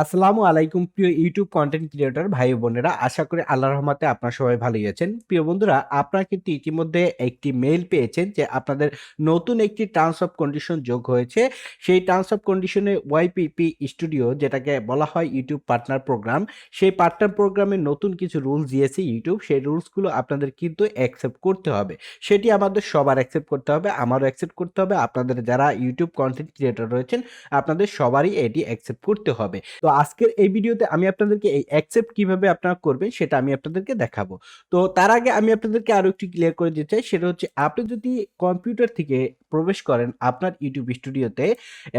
আসসালামু আলাইকুম প্রিয় ইউটিউব কন্টেন্ট ক্রিয়েটর ভাই ও বোনেরা, আশা করি আল্লাহর রহমতে আপনারা সবাই ভালোই আছেন। প্রিয় বন্ধুরা, আপনারা কিন্তু ইতিমধ্যে একটি মেইল পেয়েছেন যে আপনাদের নতুন একটি টার্মস অফ কন্ডিশন যোগ হয়েছে। সেই টার্মস অফ কন্ডিশনে ওয়াইপিপি স্টুডিও, যেটাকে বলা হয় ইউটিউব পার্টনার প্রোগ্রাম, সেই পার্টনার প্রোগ্রামে নতুন কিছু রুলস দিয়েছে ইউটিউব। সেই রুলসগুলো আপনাদের কিন্তু অ্যাকসেপ্ট করতে হবে। সেটি আমাদের সবার অ্যাকসেপ্ট করতে হবে, আমারও অ্যাকসেপ্ট করতে হবে, আপনাদের যারা ইউটিউব কন্টেন্ট ক্রিয়েটর রয়েছেন আপনাদের সবারই এটি অ্যাকসেপ্ট করতে হবে। তো আজকের এই ভিডিওতে আমি আপনাদেরকে এই অ্যাকসেপ্ট কিভাবে আপনারা করবেন সেটা আমি আপনাদেরকে দেখাবো। তো তার আগে আমি আপনাদেরকে আরো একটু ক্লিয়ার করে দিতে চাই, সেটা হচ্ছে আপনি যদি কম্পিউটার থেকে প্রবেশ করেন আপনার ইউটিউব স্টুডিওতে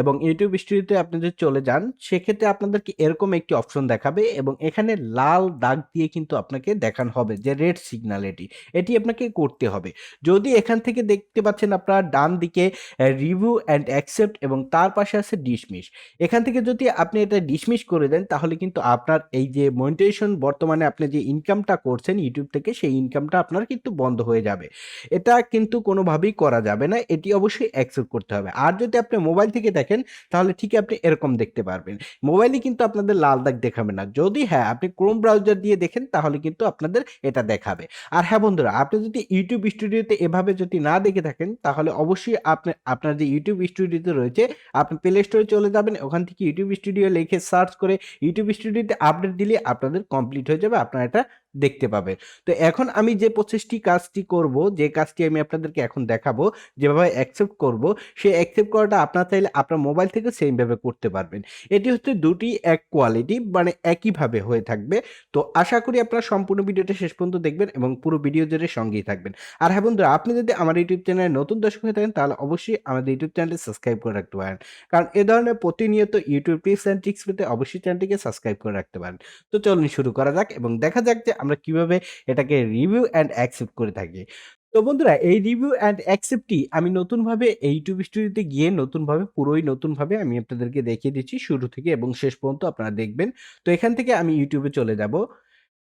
এবং ইউটিউব স্টুডিওতে আপনি যদি চলে যান, সেক্ষেত্রে আপনাদেরকে এরকম একটি অপশন দেখাবে এবং এখানে লাল দাগ দিয়ে কিন্তু আপনাকে দেখানো হবে যে রেড সিগন্যাল, এটি এটি আপনাকে করতে হবে। যদি এখান থেকে দেখতে পাচ্ছেন আপনার ডান দিকে রিভিউ অ্যান্ড অ্যাকসেপ্ট এবং তার পাশে আছে ডিসমিস, এখান থেকে যদি আপনি এটা ডিসমিস করে দেন তাহলে কিন্তু আপনার এই যে মনিটাইজেশন, বর্তমানে আপনি যে ইনকামটা করছেন ইউটিউব থেকে, সেই ইনকামটা আপনার কিন্তু বন্ধ হয়ে যাবে। এটা কিন্তু কোনোভাবেই করা যাবে না, এটি অবশ্যই অ্যাকসেপ্ট করতে হবে। আর যদি আপনি মোবাইল থেকে দেখেন তাহলে ঠিক আপনি এরকম দেখতে পারবেন। মোবাইলে কিন্তু আপনাদের লাল দাগ দেখাবে না। যদি হ্যাঁ আপনি ক্রোম ব্রাউজার দিয়ে দেখেন তাহলে কিন্তু আপনাদের এটা দেখাবে। আর হ্যাঁ বন্ধুরা, আপনি যদি ইউটিউব স্টুডিওতে এভাবে যদি না দেখে থাকেন তাহলে অবশ্যই আপনি আপনার যে ইউটিউব স্টুডিওতে রয়েছে, আপনি প্লে স্টোরে চলে যাবেন, ওখান থেকে ইউটিউব স্টুডিও লিখে সার্চ করে ইউটিউব স্টুডিওতে আপডেট দিলে আপনাদের কমপ্লিট হয়ে যাবে, আপনারা এটা দেখতে পাবেন। তো এখন আমি যে প্রসেসটি কাজটি করব, যে কাজটি আমি আপনাদেরকে এখন দেখাবো, যেভাবে অ্যাকসেপ্ট করব, সেই অ্যাকসেপ্ট করাটা আপনারা চাইলে আপনার মোবাইল থেকে সেমভাবে করতে পারবেন। এটি হচ্ছে দুটি এক কোয়ালিটি, মানে একইভাবে হয়ে থাকবে। তো আশা করি আপনারা সম্পূর্ণ ভিডিওটা শেষ পর্যন্ত দেখবেন এবং পুরো ভিডিও জুড়ে সঙ্গেই থাকবেন। আর হ্যাঁ বন্ধুরা, আপনি যদি আমার ইউটিউব চ্যানেলে নতুন দর্শক হয়ে থাকেন তাহলে অবশ্যই আমাদের ইউটিউব চ্যানেলটি সাবস্ক্রাইব করে রাখতে পারেন, কারণ এ ধরনের প্রতিনিয়ত ইউটিউব টিপস অ্যান্ড ট্রিক্স পেতে অবশ্যই চ্যানেলটিকে সাবস্ক্রাইব করে রাখতে পারেন। তো চলুন শুরু করা যাক এবং দেখা যাক যে আমরা কিভাবে এটাকে রিভিউ অ্যান্ড অ্যাকসেপ্ট করে থাকি। তো বন্ধুরা, এই রিভিউ অ্যান্ড অ্যাকসেপ্টটি আমি নতুনভাবে এই ইউটিউব স্টুডিওতে গিয়ে নতুনভাবে, পুরোই নতুনভাবে আমি আপনাদেরকে দেখিয়ে দিচ্ছি শুরু থেকে এবং শেষ পর্যন্ত আপনারা দেখবেন। তো এখান থেকে আমি ইউটিউবে চলে যাব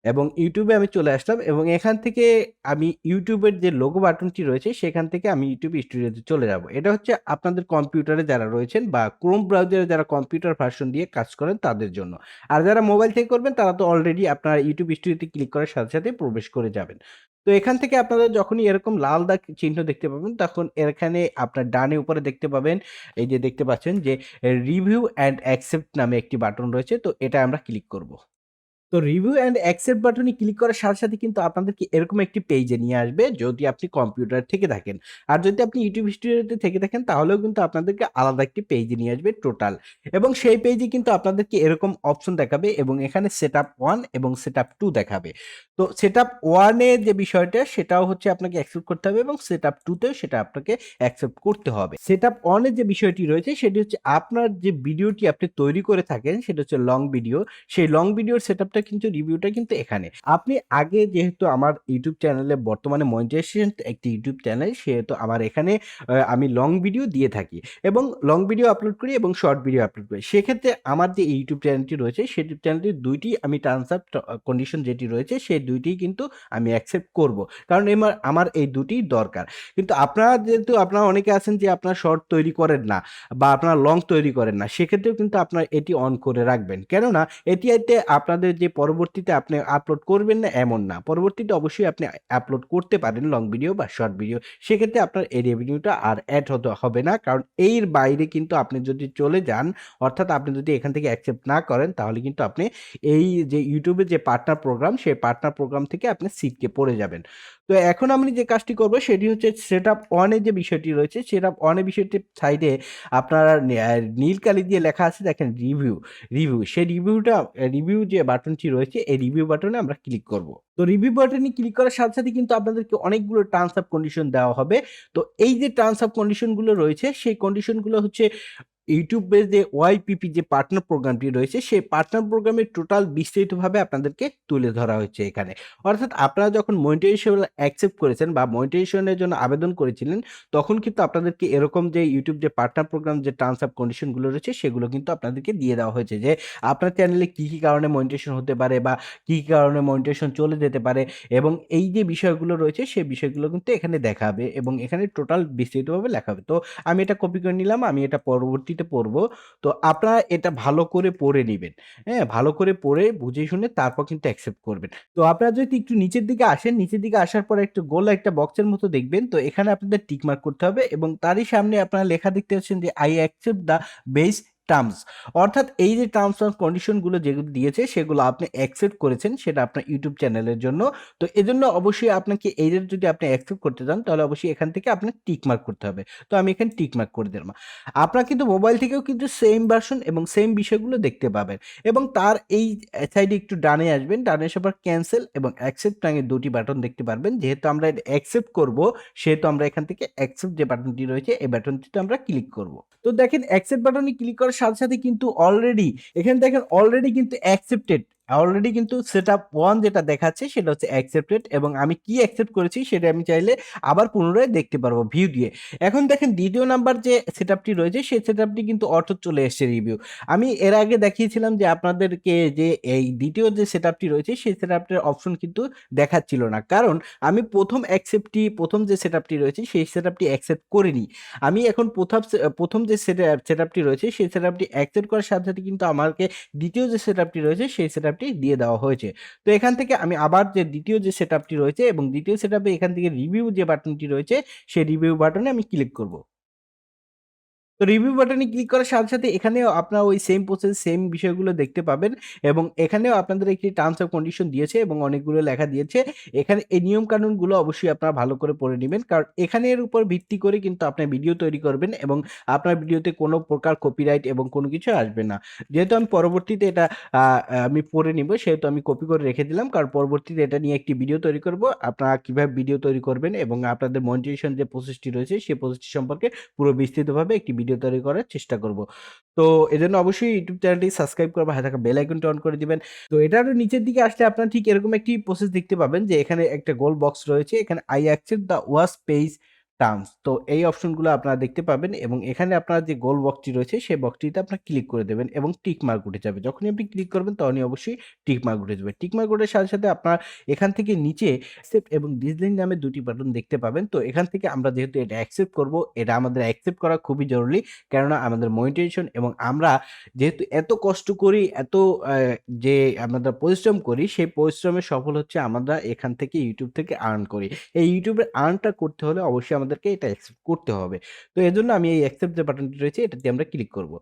এবং ইউটিউবে আমি চলে আসলাম এবং এখান থেকে আমি ইউটিউবের যে লোগো বাটনটি রয়েছে সেখান থেকে আমি ইউটিউব স্টুডিওতে চলে যাব। এটা হচ্ছে আপনাদের কম্পিউটারে যারা রয়েছেন বা ক্রোম ব্রাউজারে যারা কম্পিউটার ভার্সন দিয়ে কাজ করেন তাদের জন্য। আর যারা মোবাইল থেকে করবেন তারা তো অলরেডি আপনার ইউটিউব স্টুডিওতে ক্লিক করার সাথে সাথে প্রবেশ করে যাবেন। তো এখান থেকে আপনারা যখনই এরকম লাল দাগ চিহ্ন দেখতে পাবেন তখন এখানে আপনার ডানে উপরে দেখতে পাবেন, এই যে দেখতে পাচ্ছেন যে রিভিউ অ্যান্ড অ্যাকসেপ্ট নামে একটি বাটন রয়েছে, তো এটা আমরা ক্লিক করব। তো রিভিউ অ্যান্ড অ্যাকসেপ্ট বাটনে ক্লিক করার সাথে সাথে কিন্তু আপনাদেরকে এরকম একটি পেজে নিয়ে আসবে যদি আপনি কম্পিউটার থেকে থাকেন। আর যদি আপনি ইউটিউব স্টুডিওতে থেকে থাকেন তাহলেও কিন্তু আপনাদেরকে আলাদা একটি পেজে নিয়ে আসবে টোটাল। এবং সেই পেজে কিন্তু আপনাদেরকে এরকম অপশন দেখাবে এবং এখানে সেটআপ 1 এবং সেটআপ 2 দেখাবে। তো সেটআপ 1 এর যে বিষয়টা সেটাও হচ্ছে আপনাকে অ্যাকসেপ্ট করতে হবে এবং সেটআপ 2 তেও সেটা আপনাকে অ্যাকসেপ্ট করতে হবে। সেটআপ 1 এর যে বিষয়টি রয়েছে সেটি হচ্ছে আপনার যে ভিডিওটি আপনি তৈরি করে থাকেন সেটা হচ্ছে লং ভিডিও, সেই লং ভিডিওর সেটআপটা কিন্তু রিভিউটা কিন্তু এখানে। আপনি আগে যেহেতু আমার ইউটিউব চ্যানেলে বর্তমানে মনিটাইজেশন একটি ইউটিউব চ্যানেল, সেহেতু আমার এখানে আমি লং ভিডিও দিয়ে থাকি এবং লং ভিডিও আপলোড করি এবং শর্ট ভিডিও আপলোড করি। সেক্ষেত্রে আমার যে ইউটিউব চ্যানেলটি রয়েছে সেই ইউটিউব চ্যানেলটির ২ টি আমি টার্মস অফ কন্ডিশন যেটি রয়েছে সেই ২ টিই কিন্তু আমি অ্যাকসেপ্ট করব। কারণ আমার এই ২ টিই দরকার। কিন্তু আপনারা যেহেতু আপনারা অনেকে আছেন যে আপনারা শর্ট তৈরি করেন না বা আপনারা লং তৈরি করেন না, সেক্ষেত্রেও কিন্তু আপনার এটি অন করে রাখবেন। কেননা এতে আপনাদের যে পরবর্তীতে আপনি আপলোড করবেন না এমন না। পরবর্তীতে অবশ্যই আপনি আপলোড করতে পারেন লং ভিডিও বা শর্ট ভিডিও। সেক্ষেত্রে আপনার এই রেভিনিউটা আর এড হতে হবে না। কারণ এর বাইরে কিন্তু আপনি যদি চলে যান, অর্থাৎ আপনি যদি এখান থেকে অ্যাকসেপ্ট না করেন তাহলে কিন্তু আপনি এই যে ইউটিউবের যে পার্টনার প্রোগ্রাম, সেই পার্টনার প্রোগ্রাম থেকে আপনি ছিটকে পড়ে যাবেন। তো এখন আমি যে কাজটি করব সেটি হচ্ছে সেটআপ 1 এর যে বিষয়টি রয়েছে, সেটআপ 1 এর বিষয়টির সাইডে আপনারা নীল কালি দিয়ে লেখা আছে দেখেন রিভিউ, সেই রিভিউ যে বাটনটি রয়েছে এই রিভিউ বাটনে আমরা ক্লিক করব। তো রিভিউ বাটনে ক্লিক করার সাথে সাথে কিন্তু আপনাদেরকে অনেকগুলো টার্মস অফ কন্ডিশন দেওয়া হবে। তো এই যে টার্মস অফ কন্ডিশন গুলো রয়েছে সেই কন্ডিশন গুলো হচ্ছে ইউটিউবের যে ওয়াইপিপি যে পার্টনার প্রোগ্রামটি রয়েছে সেই পার্টনার প্রোগ্রামের টোটাল বিস্তারিতভাবে আপনাদেরকে তুলে ধরা হয়েছে এখানে। অর্থাৎ আপনারা যখন মনিটাইজেশন অ্যাকসেপ্ট করেছেন বা মনিটাইজেশনের জন্য আবেদন করেছিলেন তখন কিন্তু আপনাদেরকে এরকম যে ইউটিউব যে পার্টনার প্রোগ্রাম যে টার্মস অফ কন্ডিশনগুলো রয়েছে সেগুলো কিন্তু আপনাদেরকে দিয়ে দেওয়া হয়েছে যে আপনার চ্যানেলে কি কি কারণে মনিটাইজেশন হতে পারে বা কি কি কারণে মনিটাইজেশন চলে যেতে পারে এবং এই যে বিষয়গুলো রয়েছে সেই বিষয়গুলো কিন্তু এখানে দেখাবে এবং এখানে টোটাল বিস্তারিতভাবে লেখা হবে। তো আমি এটা কপি করে নিলাম, আমি এটা পরবর্তীতে পরবর্তীতে পড়ব। তো আপনারা এটা ভালো করে পড়ে নিবেন। হ্যাঁ? ভালো করে পড়ে বুঝে শুনে তারপর কিন্তু অ্যাকসেপ্ট করবেন। তো আপনারা যদি একটু নিচের দিকে আসেন, নিচের দিকে আসার পরে একটু গোল একটা বক্সের মতো দেখবেন। তো এখানে আপনাদের টিক মার্ক করতে হবে এবং তারই সামনে আপনারা লেখা দেখতে পাচ্ছেন যে I accept the base terms. অর্থাৎ এই যে টার্মস এন্ড কন্ডিশন গুলো যেগুলো দিয়েছে সেগুলো আপনি অ্যাকসেপ্ট করেছেন সেটা আপনার ইউটিউব চ্যানেলের জন্য। তো এজন্য অবশ্যই আপনাকে এইদের যদি আপনি অ্যাকসেপ্ট করতে চান তাহলে অবশ্যই এখান থেকে আপনার টিক মার্ক করতে হবে। তো আমি এখানে টিক মার্ক করে দিলাম। আপনার কিন্তু মোবাইল থেকেও কিন্তু সেম ভার্সন এবং সেম বিষয়গুলো দেখতে পাবেন এবং তার এই সাইডে একটু ডানে আসবেন। ডানে আসার পর ক্যানসেল এবং অ্যাকসেপ্ট নামে ২ টি বাটন দেখতে পারবেন। যেহেতু আমরা এটা অ্যাকসেপ্ট করব সেহেতু আমরা এখান থেকে অ্যাকসেপ্ট যে বাটনটি রয়েছে এই বাটনটিতে আমরা ক্লিক করব। তো দেখেন অ্যাকসেপ্ট বাটনে ক্লিক করার সাথে, সাথে কিন্তু অলরেডি এখানে দেখেন অলরেডি কিন্তু অ্যাকসেপ্টেড। অলরেডি কিন্তু সেটআপ 1 যেটা দেখাচ্ছে সেটা হচ্ছে অ্যাকসেপ্টেড এবং আমি কি অ্যাকসেপ্ট করেছি সেটা আমি চাইলে আবার পুনরায় দেখতে পারবো ভিউ দিয়ে। এখন দেখেন ২য় নাম্বার যে সেটআপটি রয়েছে সেই সেটআপটি কিন্তু অটো চলে এসেছে রিভিউ। আমি এর আগে দেখিয়েছিলাম যে আপনাদেরকে যে এই ২য় যে সেটআপটি রয়েছে সেই সেটআপটার অপশন কিন্তু দেখাচ্ছিল না। কারণ আমি ১ম যে সেটআপটি রয়েছে সেই সেটআপটি অ্যাকসেপ্ট করিনি। আমি এখন ১ম যে সেটআপটি রয়েছে সেই সেটআপটি অ্যাকসেপ্ট করার সাথে, সাথে কিন্তু আমাকে ২য় যে সেটআপটি রয়েছে সেই সেটআপটি দিয়ে দেওয়া হয়েছে। তো এখান থেকে আমি আবার যে ২য় যে সেটআপটি রয়েছে এবং ২য় সেটআপে এখান থেকে রিভিউ যে বাটনটি রয়েছে সেই রিভিউ বাটনে আমি ক্লিক করব। তো রিভিউ বাটনে ক্লিক করার সাথে, সাথে এখানেও আপনারা ওই সেম প্রসেস, সেম বিষয়গুলো দেখতে পাবেন এবং এখানেও আপনাদের একটি টার্মস অফ কন্ডিশন দিয়েছে এবং অনেকগুলো লেখা দিয়েছে। এখানে এই নিয়ম-কানুনগুলো অবশ্যই আপনারা ভালো করে পড়ে নিবেন। কারণ এখানের উপর ভিত্তি করে কিন্তু আপনার ভিডিও তৈরি করবেন এবং আপনার ভিডিওতে কোনো প্রকার কপিরাইট এবং কোনো কিছু আসবে না। যেহেতু আমি পরবর্তীতে এটা আ আ আমি পড়ে নিবো সেহেতু আমি কপি করে রেখে দিলাম। কারণ পরবর্তীতে এটা নিয়ে একটি ভিডিও তৈরি করব। আপনারা কিভাবে ভিডিও তৈরি করবেন এবং আপনাদের মনিটাইজেশন যে প্রসেসটি রয়েছে সেই প্রসেসটি সম্পর্কে পুরো বিস্তৃতভাবে একটি ভিডিও তৈরি করার চেষ্টা করব। তো এজন্য অবশ্যই ইউটিউব চ্যানেলটি সাবস্ক্রাইব করে হাতে থাকা বেল আইকনটি অন করে দিবেন। তো এটার নিচের দিকে আসলে আপনারা ঠিক এরকম একটি প্রসেস দেখতে পাবেন যে এখানে একটা গোল বক্স রয়েছে। এখানে I accept the watch page terms. তো এই অপশনগুলো আপনারা দেখতে পাবেন এবং এখানে আপনার যে গোল বক্সটি রয়েছে সেই বক্সটিতে আপনার ক্লিক করে দেবেন এবং টিক মার্ক উঠে যাবে। যখনই আপনি ক্লিক করবেন তখনই অবশ্যই টিক মার্ক উঠে যাবে। টিক মার্ক ওঠার সাথে, সাথে আপনার এখান থেকে নিচে অ্যাকসেপ্ট এবং ডিসলাইক নামে ২ টি বাটন দেখতে পাবেন। তো এখান থেকে আমরা যেহেতু এটা অ্যাকসেপ্ট করব, এটা আমাদের অ্যাকসেপ্ট করা খুবই জরুরি। কেননা আমাদের মনিটাইজেশন এবং আমরা যেহেতু এত কষ্ট করি, এত আ যে আমরা পরিশ্রম করি, সেই পরিশ্রমের সফল হচ্ছে আমরা এখান থেকে YouTube থেকে আর্ন করি। এই YouTube এর আর্নটা করতে হলে অবশ্যই আমাদেরকে এটা অ্যাকসেপ্ট করতে হবে। তো এজন্য আমি এই অ্যাকসেপ্ট যে বাটনটি রয়েছে এটাতে আমরা ক্লিক করব।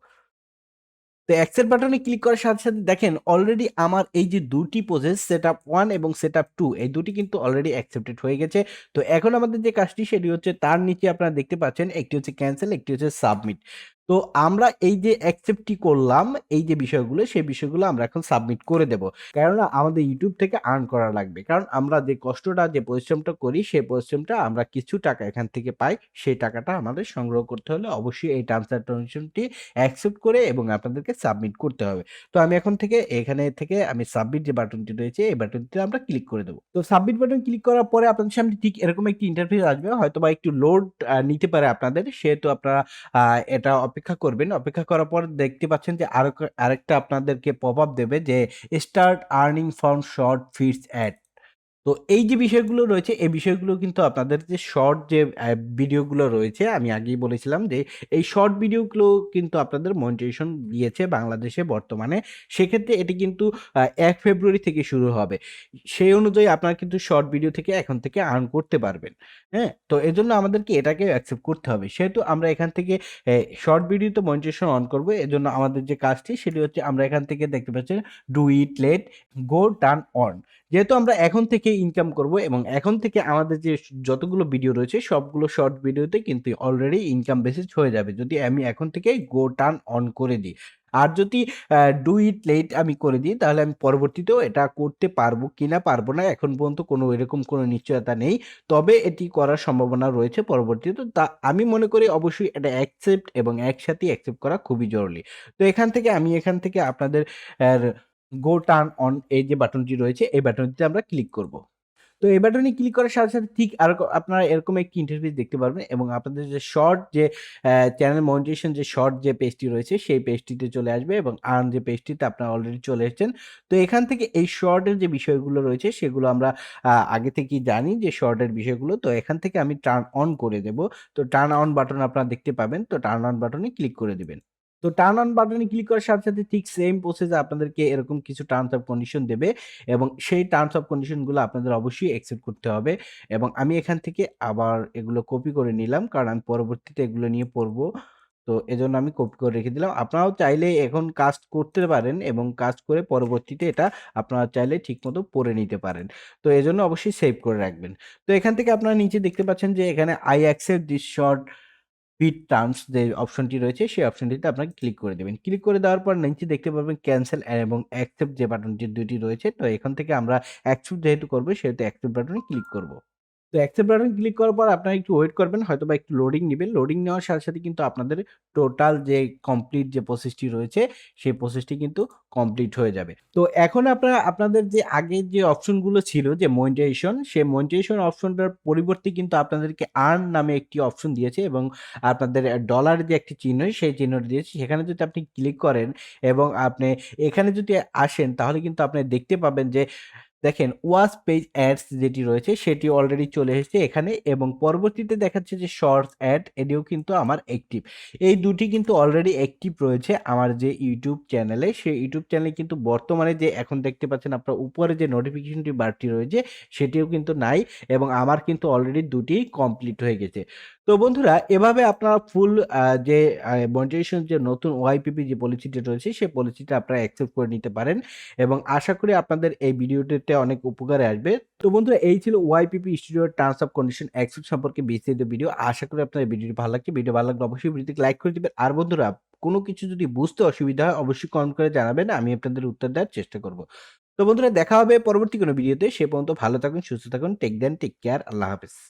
তো অ্যাকসেপ্ট বাটনে ক্লিক করার সাথে, সাথে দেখেন অলরেডি আমার এই যে ২ টি প্রসেস সেটআপ ১ এবং সেটআপ ২ এই ২ টি কিন্তু অলরেডি অ্যাকসেপ্টেড হয়ে গেছে। তো এখন আমাদের যে কাজটি সেটি হচ্ছে তার নিচে আপনারা দেখতে পাচ্ছেন একটি হচ্ছে ক্যানসেল, একটি হচ্ছে সাবমিট। তো আমরা এই যে অ্যাকসেপ্টটি করলাম, এই যে বিষয়গুলো সেই বিষয়গুলো আমরা এখন সাবমিট করে দেব। কেননা আমাদের YouTube থেকে আর্ন করা লাগবে। কারণ আমরা যে কষ্টটা যে পরিশ্রমটা করি সেই পরিশ্রমটা আমরা কিছু টাকা এখান থেকে পাই। সেই টাকাটা আমাদের সংগ্রহ করতে হলে অবশ্যই এই টার্মস অ্যান্ড কন্ডিশনটি অ্যাকসেপ্ট করে এবং আপনাদেরকে সাবমিট করতে হবে। তো আমি এখন থেকে এখানে থেকে আমি সাবমিট যে বাটনটি রয়েছে এই বাটনটিতে আমরা ক্লিক করে দেব। তো সাবমিট বাটন ক্লিক করার পরে আপনাদের সামনে ঠিক এরকম একটি ইন্টারফেস আসবে। হয়তোবা একটু লোড নিতে পারে আপনাদের। সেহেতু আপনারা আ এটা অপেক্ষা করবেন। অপেক্ষা করার পর দেখতে পাচ্ছেন যে আরেকটা আপনাদেরকে পপআপ দেবে যে start earning from short feeds ad. তো এই যে বিষয়গুলো রয়েছে, এই বিষয়গুলো কিন্তু আপনাদের যে শর্ট যে ভিডিওগুলো রয়েছে, আমি আগেই বলেছিলাম যে এই শর্ট ভিডিওগুলো কিন্তু আপনাদের মনিটাইজেশন দিয়েছে বাংলাদেশে বর্তমানে। সেক্ষেত্রে এটি কিন্তু ১ ফেব্রুয়ারি থেকে শুরু হবে। সেই অনুযায়ী আপনারা কিন্তু শর্ট ভিডিও থেকে এখন থেকে আর্ন করতে পারবেন। হ্যাঁ? তো এজন্য আমাদেরকে এটাকে অ্যাকসেপ্ট করতে হবে। সেহেতু আমরা এখান থেকে শর্ট ভিডিওতে মনিটাইজেশন অন করব। এজন্য আমাদের যে কাজটি সেটি হচ্ছে আমরা এখান থেকে দেখতে পাচ্ছেন do it let go turn on. যেহেতু আমরা এখন থেকে ইনকাম করব এবং এখন থেকে আমাদের যে যতগুলো ভিডিও রয়েছে সবগুলো শর্ট ভিডিওতে কিন্তু অলরেডি ইনকাম বেসিস হয়ে যাবে। যদি আমি এখন থেকেই গো টার্ন অন করে দিই। আর যদি ডু ইট লেট আমি করে দিই তাহলে আমি পরবর্তীতেও এটা করতে পারবো কিনা পারবো না এখন পর্যন্ত কোনো এরকম কোনো নিশ্চয়তা নেই। তবে এটি করার সম্ভাবনা রয়েছে পরবর্তীতে। তা আমি মনে করি অবশ্যই এটা অ্যাকসেপ্ট এবং একসাথেই অ্যাকসেপ্ট করা খুবই জরুরি। তো এখান থেকে আপনাদের অ্যার গো টার্ন অন এই যে বাটনটি রয়েছে এই বাটনটিতে আমরা ক্লিক করব। তো এই বাটনে ক্লিক করার সাথে, সাথে ঠিক আপনারা এরকম একটি ইন্টারফেস দেখতে পারবেন এবং আপনাদের যে শর্ট যে চ্যানেল মনিটাইজেশন যে শর্ট যে পেজটি রয়েছে সেই পেজটিতে চলে আসবে এবং আর্ন যে পেজটিতে আপনারা অলরেডি চলে এসেছেন। তো এখান থেকে এই শর্টের যে বিষয়গুলো রয়েছে সেগুলো আমরা আগে থেকেই জানি যে শর্টের বিষয়গুলো। তো এখান থেকে আমি টার্ন অন করে দেব। তো টার্ন অন বাটন আপনারা দেখতে পাবেন। তো টার্ন অন বাটনে ক্লিক করে দিবেন। তো টার্ন অন বাটনে ক্লিক করার সাথে, সাথে ঠিক সেম প্রসেসে আপনাদেরকে এরকম কিছু টার্মস অফ কন্ডিশন দেবে এবং সেই টার্মস অফ কন্ডিশন গুলো আপনাদের অবশ্যই অ্যাকসেপ্ট করতে হবে এবং আমি এখান থেকে আবার এগুলো কপি করে নিলাম কারণ আমি পরবর্তীতে এগুলো নিয়ে পড়বো। তো এজন্য আমি কপি করে রেখে দিলাম। আপনারাও চাইলে এখন কাজ করতে পারেন এবং কাজ করে পরবর্তীতে এটা আপনারা চাইলে ঠিকমতো পড়ে নিতে পারেন। তো এজন্য অবশ্যই সেভ করে রাখবেন। তো এখান থেকে আপনারা নিচে দেখতে পাচ্ছেন যে এখানে I accept this short fit terms যে অপশনটি রয়েছে সেই অপশনটিতে আপনাকে ক্লিক করে দেবেন। ক্লিক করে দেওয়ার পর নিচে দেখতে পাবেন ক্যানসেল এবং অ্যাকসেপ্ট যে বাটনটি ২ টি রয়েছে। তো এখান থেকে আমরা অ্যাকসেপ্ট যেহেতু করব সেহেতু অ্যাকসেপ্ট বাটনে ক্লিক করব। তো অ্যাকসেপ্ট বাটন ক্লিক করার পর আপনারা একটু ওয়েট করবেন। হয়তোবা একটু লোডিং নিবে। লোডিং নেওয়ার সাথে, সাথে কিন্তু আপনাদের টোটাল যে কমপ্লিট যে প্রসেসটি রয়েছে, সেই প্রসেসটি কিন্তু কমপ্লিট হয়ে যাবে। তো এখন আপনারা আপনাদের যে আগের যে অপশনগুলো ছিল যে মনিটাইজেশন, সেই মনিটাইজেশন অপশনটার পরিবর্তে কিন্তু আপনাদেরকে আর্ন নামে একটি অপশন দিয়েছে এবং আপনাদের ডলার যে একটি চিহ্ন, সেই চিহ্নটি দিয়েছে। সেখানে যদি আপনি ক্লিক করেন এবং আপনি এখানে যদি আসেন তাহলে কিন্তু আপনি দেখতে পাবেন যে দেখেন ওয়াচ পেজ অ্যাডস যেটি রয়েছে সেটি অলরেডি চলে এসেছে এখানে এবং পরবর্তীতে দেখাচ্ছে যে শর্টস অ্যাড এটিও কিন্তু আমার অ্যাক্টিভ। এই দুটি কিন্তু অলরেডি অ্যাক্টিভ রয়েছে আমার যে ইউটিউব চ্যানেলে। সেই ইউটিউব চ্যানেলে কিন্তু বর্তমানে যে এখন দেখতে পাচ্ছেন আপনার উপরে যে নোটিফিকেশনটি বারটি রয়েছে সেটিও কিন্তু নাই এবং আমার কিন্তু অলরেডি দুটি কমপ্লিট হয়ে গেছে। তো বন্ধুরা এভাবে আপনারা ফুল যে মনিটাইজেশন যে নতুন ওয়াইপিপি যে পলিসিটি রয়েছে সেই পলিসিটা আপনারা অ্যাকসেপ্ট করে নিতে পারেন এবং আশা করি আপনাদের এই ভিডিওটিতে অনেক উপকারে আসবে। তো বন্ধুরা এই ছিল ওয়াইপিপি স্টুডিওর টার্মস অফ কন্ডিশন অ্যাকসেপ্ট সম্পর্কে বিস্তারিত ভিডিও। আশা করি আপনার এই ভিডিওটি ভালো লাগছে। ভিডিও ভালো লাগলে অবশ্যই ভিডিওটিকে লাইক করে দিবেন। আর বন্ধুরা কোনো কিছু যদি বুঝতে অসুবিধা হয় অবশ্যই কমেন্ট করে জানাবেন। আমি আপনাদের উত্তর দেওয়ার চেষ্টা করব। তো বন্ধুরা দেখা হবে পরবর্তী কোনো ভিডিওতে। সে পর্যন্ত ভালো থাকুন, সুস্থ থাকুন। Take care. আল্লাহ হাফেজ।